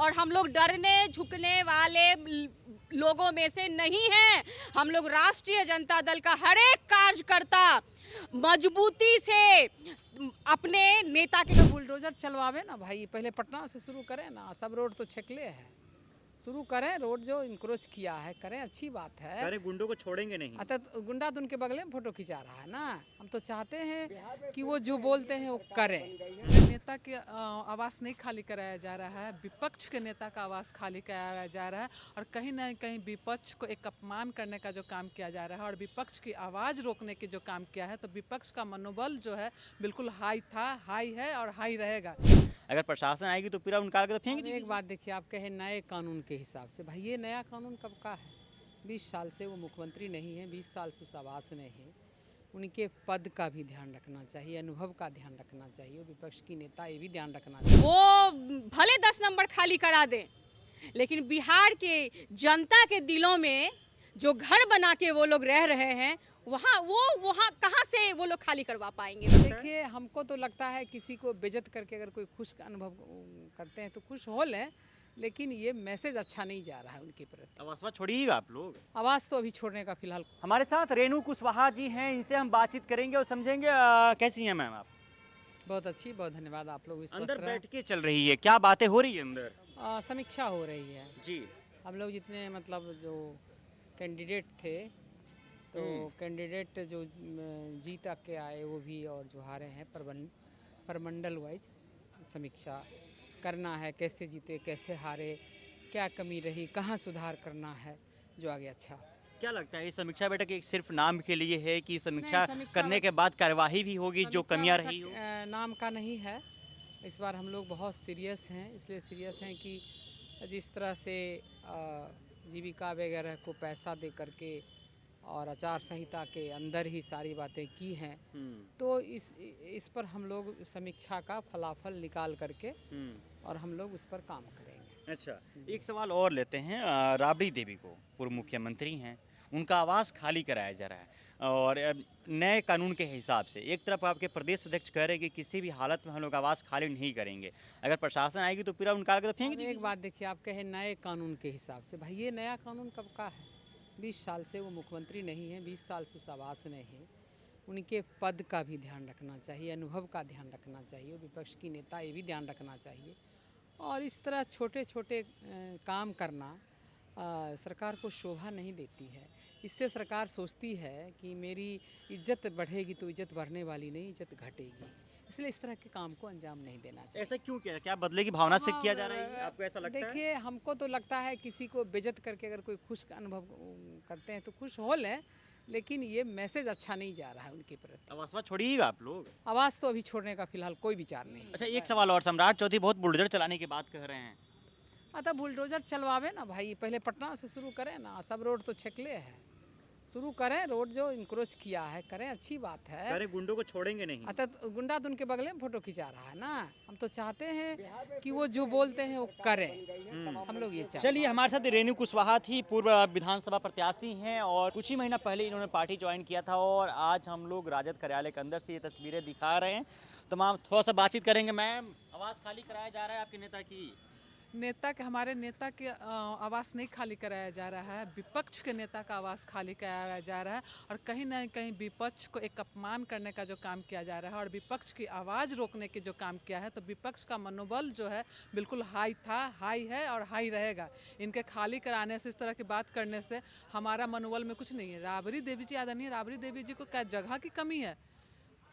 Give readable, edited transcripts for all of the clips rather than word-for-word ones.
और हम लोग डरने झुकने वाले लोगों में से नहीं हैं। हम लोग राष्ट्रीय जनता दल का हर एक कार्यकर्ता मजबूती से अपने नेता के बुलडोजर चलवावे ना भाई, पहले पटना से शुरू करें ना, सब रोड तो छेकले है, शुरू करें रोड जो इंक्रोच किया है करें, अच्छी बात है। अरे गुंडों को छोड़ेंगे नहीं। तो गुंडा तो उनके बगल में फोटो खिंचा रहा है ना, हम तो चाहते हैं कि वो जो बोलते हैं वो करें। नेता की आवाज़ नहीं खाली कराया जा रहा है, विपक्ष के नेता का आवाज़ खाली कराया जा रहा है और कहीं ना कहीं विपक्ष को एक अपमान करने का जो काम किया जा रहा है और विपक्ष की आवाज़ रोकने की जो काम किया है, तो विपक्ष का मनोबल जो है बिल्कुल हाई था, हाई है और हाई रहेगा। अगर प्रशासन आएगी तो पूरा उनका तो फेंक दीजिए। एक बात देखिए, आप कहे नए कानून के हिसाब से, भाई ये नया कानून कब का है? 20 साल से वो मुख्यमंत्री नहीं है, 20 साल से उस आवास में है, उनके पद का भी ध्यान रखना चाहिए, अनुभव का ध्यान रखना चाहिए, विपक्ष की नेता ये भी ध्यान रखना चाहिए। वो भले 10 नंबर खाली करा दें, लेकिन बिहार के जनता के दिलों में जो घर बना के वो लोग रह रहे हैं, वहाँ कहाँ से वो लोग खाली करवा पाएंगे? देखिए, हमको तो लगता है किसी को बेइज्जत करके अगर कोई खुश अनुभव करते हैं तो खुश हो लें, लेकिन ये मैसेज अच्छा नहीं जा रहा है उनके प्रति। आवाज छोड़िएगा आप लोग। आवाज़ तो अभी छोड़ने का फिलहाल। हमारे साथ रेणु कुशवाहा जी हैं, इनसे हम बातचीत करेंगे और समझेंगे। कैसी हैं मैम आप? बहुत अच्छी, बहुत धन्यवाद। आप लोग अंदर बैठ के चल रही है, क्या बातें हो रही है अंदर? समीक्षा हो रही है जी। हम लोग जितने मतलब जो कैंडिडेट थे, तो कैंडिडेट जो जीत के आए वो भी और जो हारे हैं, परमंडल वाइज समीक्षा करना है, कैसे जीते कैसे हारे, क्या कमी रही, कहाँ सुधार करना है, जो आगे अच्छा। क्या लगता है ये समीक्षा बैठक एक सिर्फ नाम के लिए है कि समीक्षा नहीं, करने के बाद कार्यवाही भी होगी जो कमियां रही हो? नाम का नहीं है, इस बार हम लोग बहुत सीरियस हैं। इसलिए सीरियस हैं कि जिस तरह से जीविका वगैरह को पैसा दे करके और आचार संहिता के अंदर ही सारी बातें की हैं, तो इस पर हम लोग समीक्षा का फलाफल निकाल करके और हम लोग उस पर काम करेंगे। अच्छा, एक सवाल और लेते हैं। राबड़ी देवी को पूर्व मुख्यमंत्री हैं, उनका आवास खाली कराया जा रहा है और नए कानून के हिसाब से एक तरफ आपके प्रदेश अध्यक्ष कह रहे हैं कि किसी भी हालत में हम लोग आवास खाली नहीं करेंगे, अगर प्रशासन आएगी तो पूरा उनका तो फेंक दीजिए। एक बात देखिए, आप कहे नए कानून के हिसाब से, भाई ये नया कानून कब का है? 20 साल से वो मुख्यमंत्री नहीं है, 20 साल से उस आवास में है, उनके पद का भी ध्यान रखना चाहिए, अनुभव का ध्यान रखना चाहिए, विपक्ष की नेता ये भी ध्यान रखना चाहिए। और इस तरह छोटे छोटे काम करना सरकार को शोभा नहीं देती है। इससे सरकार सोचती है कि मेरी इज्जत बढ़ेगी तो इज्जत बढ़ने वाली नहीं, इज्जत घटेगी, इसलिए इस तरह के काम को अंजाम नहीं देना चाहिए। ऐसा क्यों किया? क्या बदले की भावना से किया जा रहा है, आपको ऐसा लगता है? देखिए, हमको तो लगता है किसी को बेइज्जत करके अगर कोई खुश अनुभव करते हैं तो खुश हो लें, लेकिन ये मैसेज अच्छा नहीं जा रहा है उनके प्रति। आवाज छोड़िएगा आप लोग। आवाज़ तो अभी छोड़ने का फिलहाल कोई विचार नहीं। अच्छा, एक सवाल और। सम्राट चौधरी बहुत बुलडोजर चलाने की बात कह रहे हैं। तो बुलडोजर चलवावे ना भाई, पहले पटना से शुरू करें ना, सब रोड तो छेकले है, शुरू करें रोड जो इंक्रोच किया है करें, अच्छी बात है। अरे गुंडों को छोड़ेंगे नहीं। तो गुंडा तो उनके बगल में फोटो खिंचा रहा है ना, हम तो चाहते हैं कि वो जो बोलते हैं वो करें, हम लोग ये चाहते हैं। चलिए, हमारे साथ रेणु कुशवाहा थी, पूर्व विधानसभा प्रत्याशी हैं और कुछ ही महीना पहले इन्होंने पार्टी ज्वाइन किया था और आज हम लोग राजद कार्यालय के अंदर से ये तस्वीरें दिखा रहे हैं। तमाम थोड़ा सा बातचीत करेंगे। मैम, आवाज़ खाली कराया जा रहा है आपके नेता की? हमारे नेता की आवाज़ नहीं खाली कराया जा रहा है, विपक्ष के नेता का आवाज़ खाली कराया जा रहा है और कहीं ना कहीं विपक्ष को एक अपमान करने का जो काम किया जा रहा है और विपक्ष की आवाज़ रोकने की जो काम किया है, तो विपक्ष का मनोबल जो है बिल्कुल हाई था, हाई है और हाई रहेगा। इनके खाली कराने से, इस तरह की बात करने से हमारा मनोबल में कुछ नहीं है। राबड़ी देवी जी, आदरणीय राबड़ी देवी जी को क्या जगह की कमी है?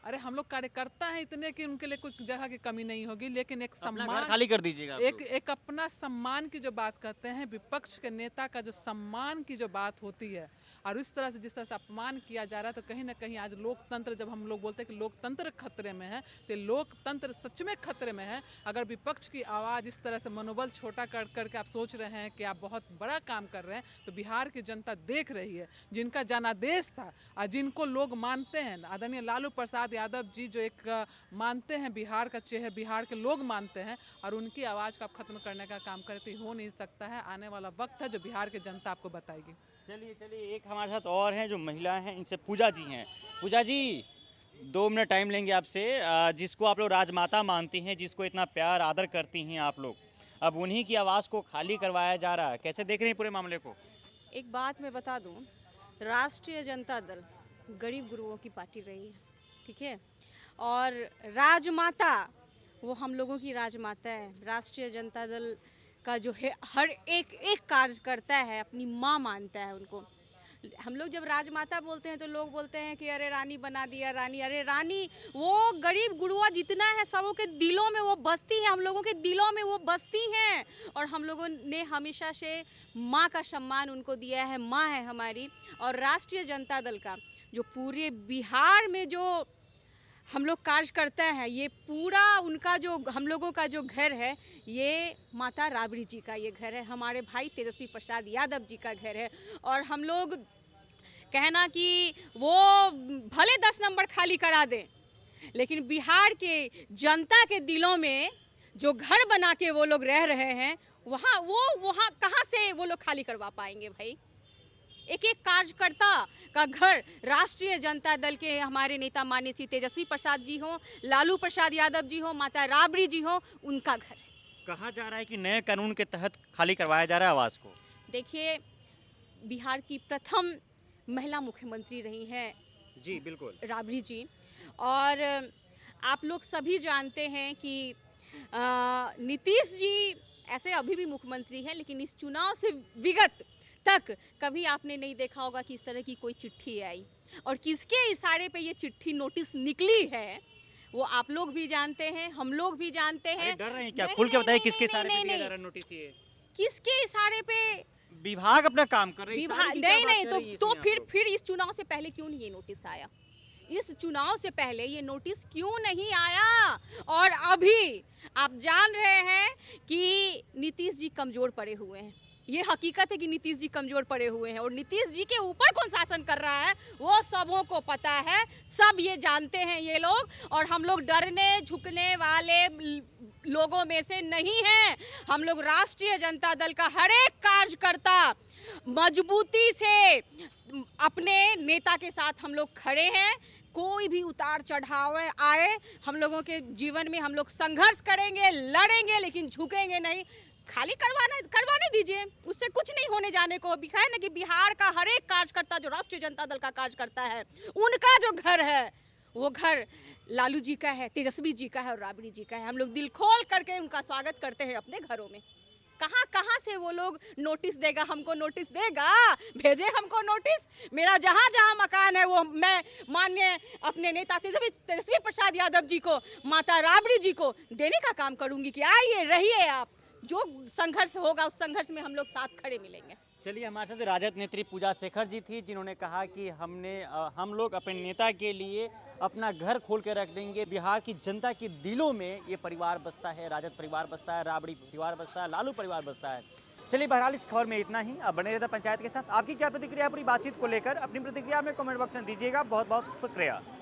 अरे हम लोग कार्यकर्ता हैं इतने कि उनके लिए कोई जगह की कमी नहीं होगी, लेकिन एक सम्मान, खाली कर दीजिएगा आप लोग। एक अपना सम्मान की जो बात करते हैं, विपक्ष के नेता का जो सम्मान की जो बात होती है और इस तरह से जिस तरह से अपमान किया जा रहा है, तो कहीं ना कहीं आज लोकतंत्र, जब हम लोग बोलते हैं कि लोकतंत्र खतरे में है, तो लोकतंत्र सच में खतरे में है। अगर विपक्ष की आवाज़ इस तरह से मनोबल छोटा कर करके आप सोच रहे हैं कि आप बहुत बड़ा काम कर रहे हैं, तो बिहार की जनता देख रही है, जिनका जनादेश था और जिनको लोग मानते हैं, आदरणीय लालू प्रसाद यादव जी जो एक मानते हैं बिहार का चेहरा, बिहार के लोग मानते हैं, और उनकी आवाज़ को आप खत्म करने का काम करें तो हो नहीं सकता है। आने वाला वक्त है जो बिहार की जनता आपको बताएगी। चलिए, एक हमारे साथ और हैं जो महिला हैं, इनसे पूजा जी हैं। पूजा जी, 2 मिनट टाइम लेंगे आपसे। जिसको आप लोग राजमाता मानती हैं, जिसको इतना प्यार आदर करती हैं आप लोग, अब उन्हीं की आवाज़ को खाली करवाया जा रहा है। कैसे देख रहे हैं पूरे मामले को? एक बात मैं बता दूं, राष्ट्रीय जनता दल गरीब गुरुओं की पार्टी रही है, ठीक है। और राजमाता वो हम लोगों की राजमाता है। राष्ट्रीय जनता दल का जो है हर एक एक कार्यकर्ता है अपनी माँ मानता है उनको। हम लोग जब राजमाता बोलते हैं तो लोग बोलते हैं कि अरे रानी बना दिया रानी, अरे रानी वो गरीब गुरुआ जितना है सबों के दिलों में वो बसती है, हम लोगों के दिलों में वो बसती हैं। और हम लोगों ने हमेशा से माँ का सम्मान उनको दिया है, माँ है हमारी। और राष्ट्रीय जनता दल का जो पूरे बिहार में जो हम लोग कार्य करते हैं, ये पूरा उनका जो हम लोगों का जो घर है, ये माता राबड़ी जी का ये घर है, हमारे भाई तेजस्वी प्रसाद यादव जी का घर है। और हम लोग कहना कि वो भले 10 नंबर खाली करा दें, लेकिन बिहार के जनता के दिलों में जो घर बना के वो लोग रह रहे हैं, वहाँ कहाँ से वो लोग खाली करवा पाएंगे भाई? एक एक कार्यकर्ता का घर राष्ट्रीय जनता दल के हमारे नेता माननीय श्री तेजस्वी प्रसाद जी हो, लालू प्रसाद यादव जी हो, माता राबड़ी जी हो, उनका घर है। कहा जा रहा है कि नए कानून के तहत खाली करवाया जा रहा है आवाज़ को। देखिए, बिहार की प्रथम महिला मुख्यमंत्री रही हैं जी बिल्कुल राबड़ी जी। और आप लोग सभी जानते हैं कि नीतीश जी ऐसे अभी भी मुख्यमंत्री हैं, लेकिन इस चुनाव से विगत तक कभी आपने नहीं देखा होगा कि इस तरह की कोई चिट्ठी आई। और किसके इशारे पे ये चिट्ठी नोटिस निकली है वो आप लोग भी जानते हैं, हम लोग भी जानते हैं। डर रहे हैं क्या? नहीं, खुल के नहीं, बताइए नहीं, किसके नहीं, इशारे पे नहीं, दिया नहीं। जा रहा है नोटिस ये? किसके इशारे पे? विभाग अपना काम कर रही है। विभाग नहीं नहीं तो फिर इस चुनाव से पहले क्यों नहीं ये नोटिस आया? इस चुनाव से पहले ये नोटिस क्यों नहीं आया? और अभी आप जान रहे हैं कि नीतीश जी कमजोर पड़े हुए हैं, ये हकीकत है कि नीतीश जी कमजोर पड़े हुए हैं। और नीतीश जी के ऊपर कौन शासन कर रहा है वो सबों को पता है, सब ये जानते हैं ये लोग। और हम लोग डरने झुकने वाले लोगों में से नहीं हैं। हम लोग राष्ट्रीय जनता दल का हर एक कार्यकर्ता मजबूती से अपने नेता के साथ हम लोग खड़े हैं। कोई भी उतार चढ़ाव आए, हम लोगों के जीवन में हम लोग संघर्ष करेंगे, लड़ेंगे, लेकिन झुकेंगे नहीं। खाली करवाने दीजिए, उससे कुछ नहीं होने जाने को। है ना कि बिहार का हर एक कार्यकर्ता जो राष्ट्रीय जनता दल का कार्य करता है, उनका जो घर है वो घर लालू जी का है, तेजस्वी जी का है और राबड़ी जी का है। हम लोग दिल खोल करके उनका स्वागत करते हैं अपने घरों में। कहाँ से वो लोग नोटिस देगा, हमको नोटिस देगा? भेजे हमको नोटिस। मेरा जहाँ जहाँ मकान है वो मैं माननीय अपने नेता तेजस्वी प्रसाद यादव जी को, माता राबड़ी जी को देने का काम करूंगी कि आइए रहिए आप। जो संघर्ष होगा उस संघर्ष में हम लोग साथ खड़े मिलेंगे। चलिए, हमारे साथ राजद नेत्री पूजा शेखर जी थी, जिन्होंने कहा कि हम लोग अपने नेता के लिए अपना घर खोल के रख देंगे। बिहार की जनता के दिलों में ये परिवार बसता है, राजद परिवार बसता है, राबड़ी परिवार बसता है, लालू परिवार बसता है। चलिए, बहरहाल इस खबर में इतना ही। अब बने रहता पंचायत के साथ। आपकी क्या प्रतिक्रिया है पूरी बातचीत को लेकर? अपनी प्रतिक्रिया में कमेंट बॉक्स में दीजिएगा। बहुत बहुत शुक्रिया।